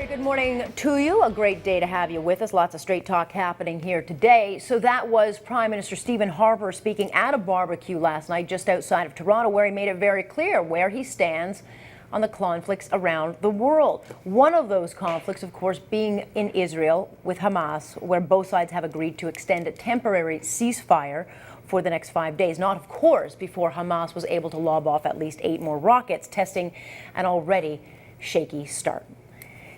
good morning to you. A great day to have you with us. Lots of straight talk happening here today. So that was Prime Minister Stephen Harper speaking at a barbecue last night just outside of Toronto, where he made it very clear where he stands on the conflicts around the world. One of those conflicts, of course, being in Israel with Hamas, where both sides have agreed to extend a temporary ceasefire for the next 5 days. Not, of course, before Hamas was able to lob off at least 8 more rockets, testing an already shaky start.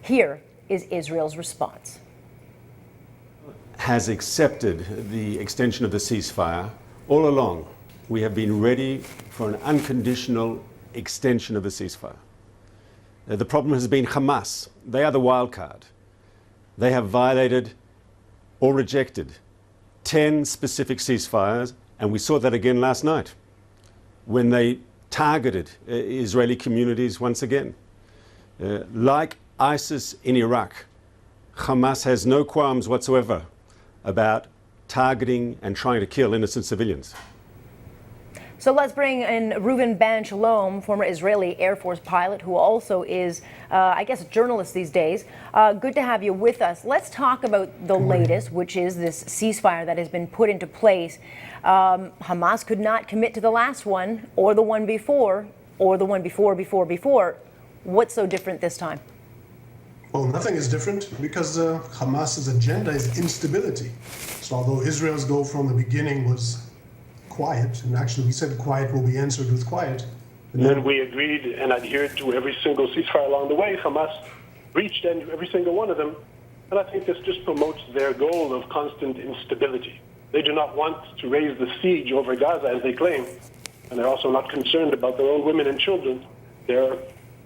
Here is Israel's response. Has accepted the extension of the ceasefire. All along, we have been ready for an unconditional extension of the ceasefire. The problem has been Hamas. They are the wild card. They have violated or rejected 10 specific ceasefires, and we saw that again last night when they targeted Israeli communities once again. Like ISIS in Iraq, Hamas has no qualms whatsoever about targeting and trying to kill innocent civilians. So let's bring in Reuven Ben-Shalom, former Israeli Air Force pilot, who also is, I guess, a journalist these days. Good to have you with us. Let's talk about the latest, which is this ceasefire that has been put into place. Hamas could not commit to the last one, or the one before, or the one before. What's so different this time? Well, nothing is different because Hamas's agenda is instability. So although Israel's goal from the beginning was quiet, and actually we said quiet will be answered with quiet. And then we agreed and adhered to every single ceasefire along the way. Hamas breached every single one of them. And I think this just promotes their goal of constant instability. They do not want to raise the siege over Gaza, as they claim. And they're also not concerned about their own women and children. They're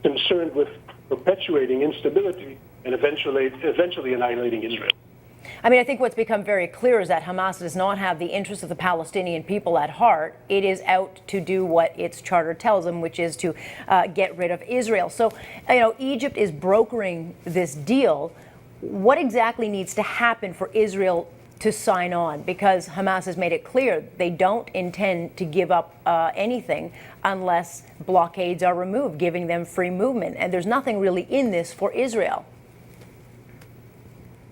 concerned with perpetuating instability and eventually annihilating Israel. I mean, I think what's become very clear is that Hamas does not have the interests of the Palestinian people at heart. It is out to do what its charter tells them, which is to get rid of Israel. So, Egypt is brokering this deal. What exactly needs to happen for Israel to sign on? Because Hamas has made it clear they don't intend to give up anything unless blockades are removed, giving them free movement. And there's nothing really in this for Israel.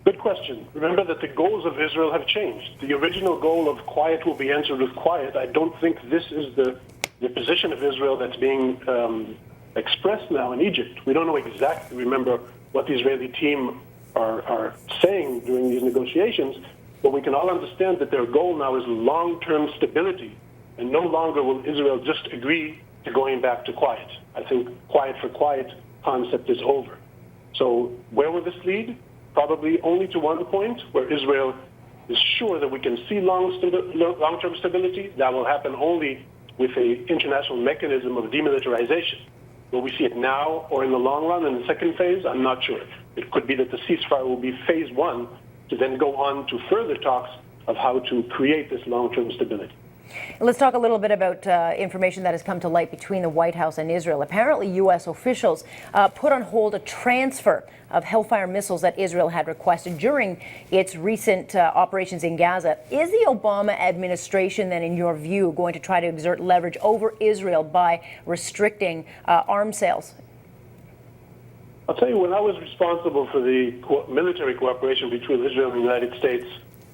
Good question. Remember that the goals of Israel have changed. The original goal of quiet will be answered with quiet. I don't think this is the position of Israel that's being expressed now in Egypt. We don't know exactly, remember, what the Israeli team are saying during these negotiations, but we can all understand that their goal now is long-term stability, and no longer will Israel just agree to going back to quiet. I think quiet for quiet concept is over. So where will this lead? Probably only to one point, where Israel is sure that we can see long-term stability. That will happen only with an international mechanism of demilitarization. Will we see it now or in the long run in the second phase? I'm not sure. It could be that the ceasefire will be phase 1 to then go on to further talks of how to create this long-term stability. Let's talk a little bit about information that has come to light between the White House and Israel. Apparently, U.S. officials put on hold a transfer of Hellfire missiles that Israel had requested during its recent operations in Gaza. Is the Obama administration then, in your view, going to try to exert leverage over Israel by restricting arms sales? I'll tell you, when I was responsible for the military cooperation between Israel and the United States,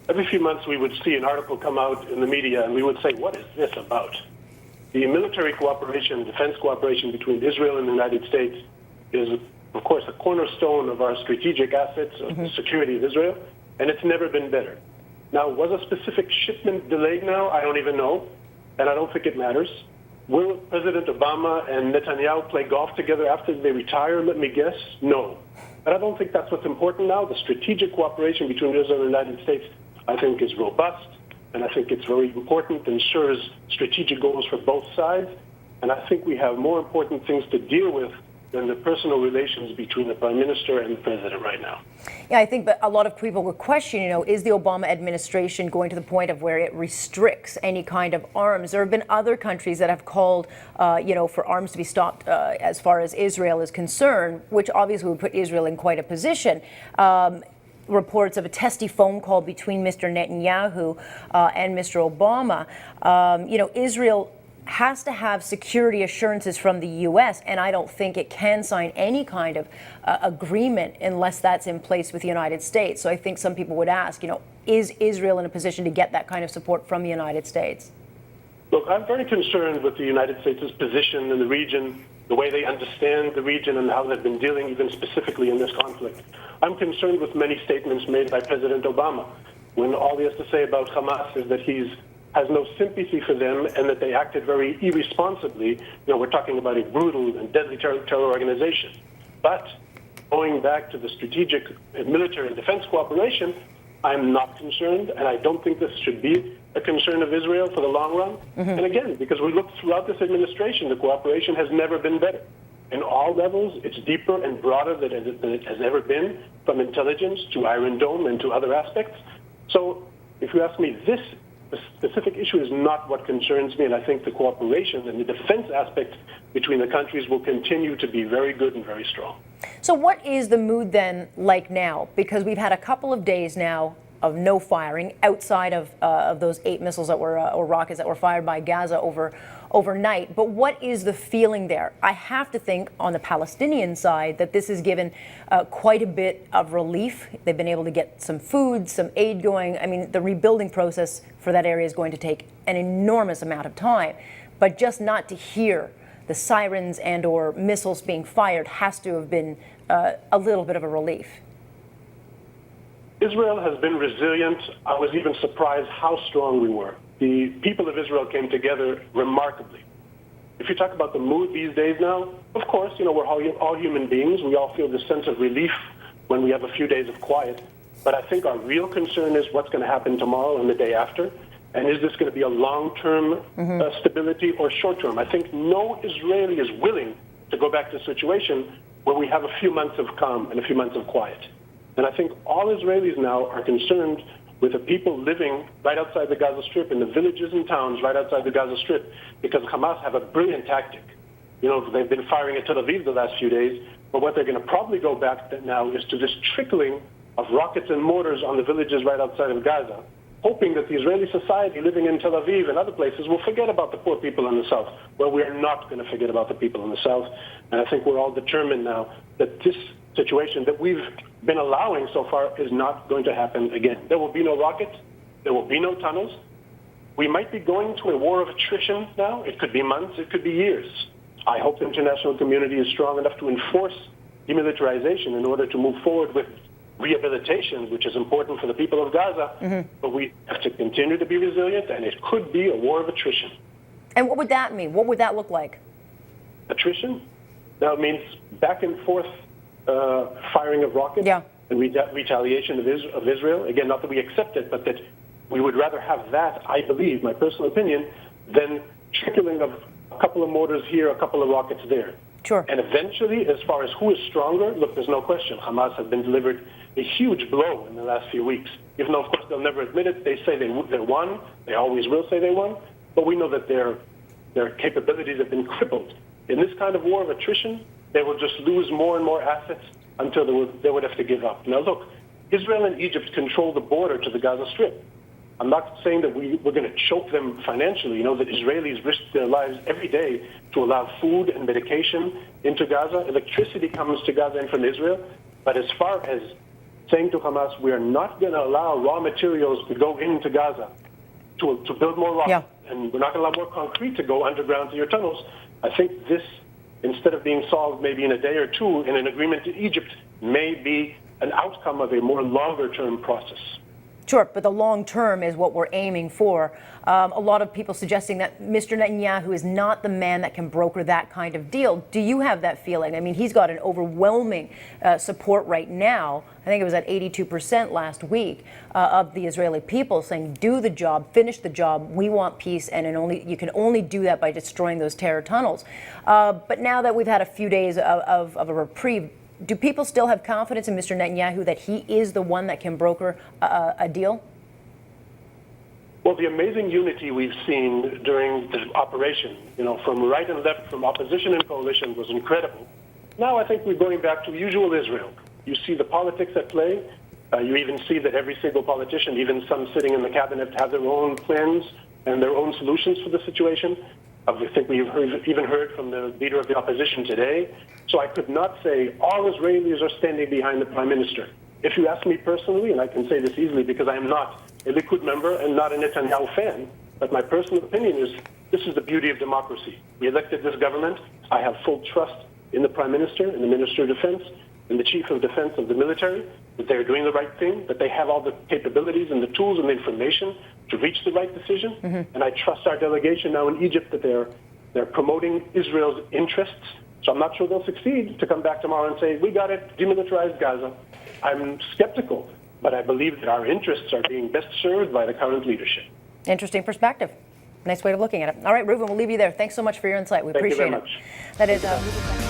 every few months we would see an article come out in the media and we would say, what is this about? The military cooperation, defense cooperation between Israel and the United States is, of course, a cornerstone of our strategic assets of the security of Israel, and it's never been better. Now, was a specific shipment delayed now? I don't even know, and I don't think it matters. Will President Obama and Netanyahu play golf together after they retire? Let me guess, no. But I don't think that's what's important now. The strategic cooperation between Israel and the United States, I think, is robust, and I think it's very important and serves strategic goals for both sides. And I think we have more important things to deal with than the personal relations between the Prime Minister and the President right now. Yeah, I think that a lot of people were questioning, is the Obama administration going to the point of where it restricts any kind of arms? There have been other countries that have called, for arms to be stopped as far as Israel is concerned, which obviously would put Israel in quite a position. Reports of a testy phone call between Mr. Netanyahu and Mr. Obama. Israel has to have security assurances from the U.S., and I don't think it can sign any kind of agreement unless that's in place with the United States. So I think some people would ask, is Israel in a position to get that kind of support from the United States? Look, I'm very concerned with the United States' position in the region, the way they understand the region and how they've been dealing even specifically in this conflict. I'm concerned with many statements made by President Obama when all he has to say about Hamas is that he has no sympathy for them and that they acted very irresponsibly. We're talking about a brutal and deadly terror organization. But going back to the strategic military and defense cooperation, I'm not concerned, and I don't think this should be a concern of Israel for the long run. And again, because we look throughout this administration, the cooperation has never been better. In all levels, it's deeper and broader than it has ever been, from intelligence to Iron Dome and to other aspects. So if you ask me, this specific issue is not what concerns me, and I think the cooperation and the defense aspect between the countries will continue to be very good and very strong. So what is the mood then like now? Because we've had a couple of days now of no firing outside of those 8 missiles that were or rockets that were fired by Gaza overnight. But what is the feeling there? I have to think on the Palestinian side that this has given quite a bit of relief. They've been able to get some food, some aid going. I mean, the rebuilding process for that area is going to take an enormous amount of time. But just not to hear the sirens and or missiles being fired has to have been a little bit of a relief. Israel has been resilient. I was even surprised how strong we were. The people of Israel came together remarkably. If you talk about the mood these days now, of course, we're all human beings. We all feel this sense of relief when we have a few days of quiet. But I think our real concern is what's going to happen tomorrow and the day after. And is this going to be a long-term stability or short-term? I think no Israeli is willing to go back to a situation where we have a few months of calm and a few months of quiet. And I think all Israelis now are concerned with the people living right outside the Gaza Strip, in the villages and towns right outside the Gaza Strip, because Hamas have a brilliant tactic. They've been firing at Tel Aviv the last few days, but what they're going to probably go back to now is to this trickling of rockets and mortars on the villages right outside of Gaza, hoping that the Israeli society living in Tel Aviv and other places will forget about the poor people in the south. Well, we are not going to forget about the people in the south, and I think we're all determined now that this situation that we've been allowing so far is not going to happen again. There will be no rockets. There will be no tunnels. We might be going to a war of attrition now. It could be months. It could be years. I hope the international community is strong enough to enforce demilitarization in order to move forward with rehabilitation, which is important for the people of Gaza. But we have to continue to be resilient, and it could be a war of attrition. And what would that mean? What would that look like? Attrition? That means back and forth firing of rockets and retaliation of Israel. Again, not that we accept it, but that we would rather have that, I believe, my personal opinion, than trickling of a couple of mortars here, a couple of rockets there. Sure. And eventually, as far as who is stronger, look, there's no question. Hamas has been delivered a huge blow in the last few weeks. Even though, of course, they'll never admit it. They say they won. They always will say they won. But we know that their capabilities have been crippled. In this kind of war of attrition, they will just lose more and more assets until they would have to give up. Now, look, Israel and Egypt control the border to the Gaza Strip. I'm not saying that we're going to choke them financially. That Israelis risk their lives every day to allow food and medication into Gaza. Electricity comes to Gaza and from Israel. But as far as saying to Hamas, we are not going to allow raw materials to go into Gaza to build more rockets, and we're not going to allow more concrete to go underground to your tunnels, I think this, instead of being solved maybe in a day or two in an agreement to Egypt, may be an outcome of a more longer-term process. Sure, but the long term is what we're aiming for. A lot of people suggesting that Mr. Netanyahu is not the man that can broker that kind of deal. Do you have that feeling? I mean, he's got an overwhelming support right now. I think it was at 82% last week of the Israeli people saying, do the job, finish the job, we want peace, and you can only do that by destroying those terror tunnels. But now that we've had a few days of a reprieve, do people still have confidence in Mr. Netanyahu that he is the one that can broker a deal? Well, the amazing unity we've seen during the operation, from right and left, from opposition and coalition, was incredible. Now I think we're going back to usual Israel. You see the politics at play. You even see that every single politician, even some sitting in the cabinet, have their own plans and their own solutions for the situation. I think we've even heard from the leader of the opposition today. So I could not say all Israelis are standing behind the Prime Minister. If you ask me personally, and I can say this easily because I am not a Likud member and not a Netanyahu fan, but my personal opinion is this is the beauty of democracy. We elected this government. I have full trust in the Prime Minister and the Minister of Defense and the Chief of Defense of the military, that they're doing the right thing, that they have all the capabilities and the tools and the information to reach the right decision. And I trust our delegation now in Egypt that they're promoting Israel's interests. So I'm not sure they'll succeed to come back tomorrow and say, we got it, demilitarize Gaza. I'm skeptical, but I believe that our interests are being best served by the current leadership. Interesting perspective. Nice way of looking at it. All right, Reuven, we'll leave you there. Thanks so much for your insight. We Thank you appreciate very it. much. That is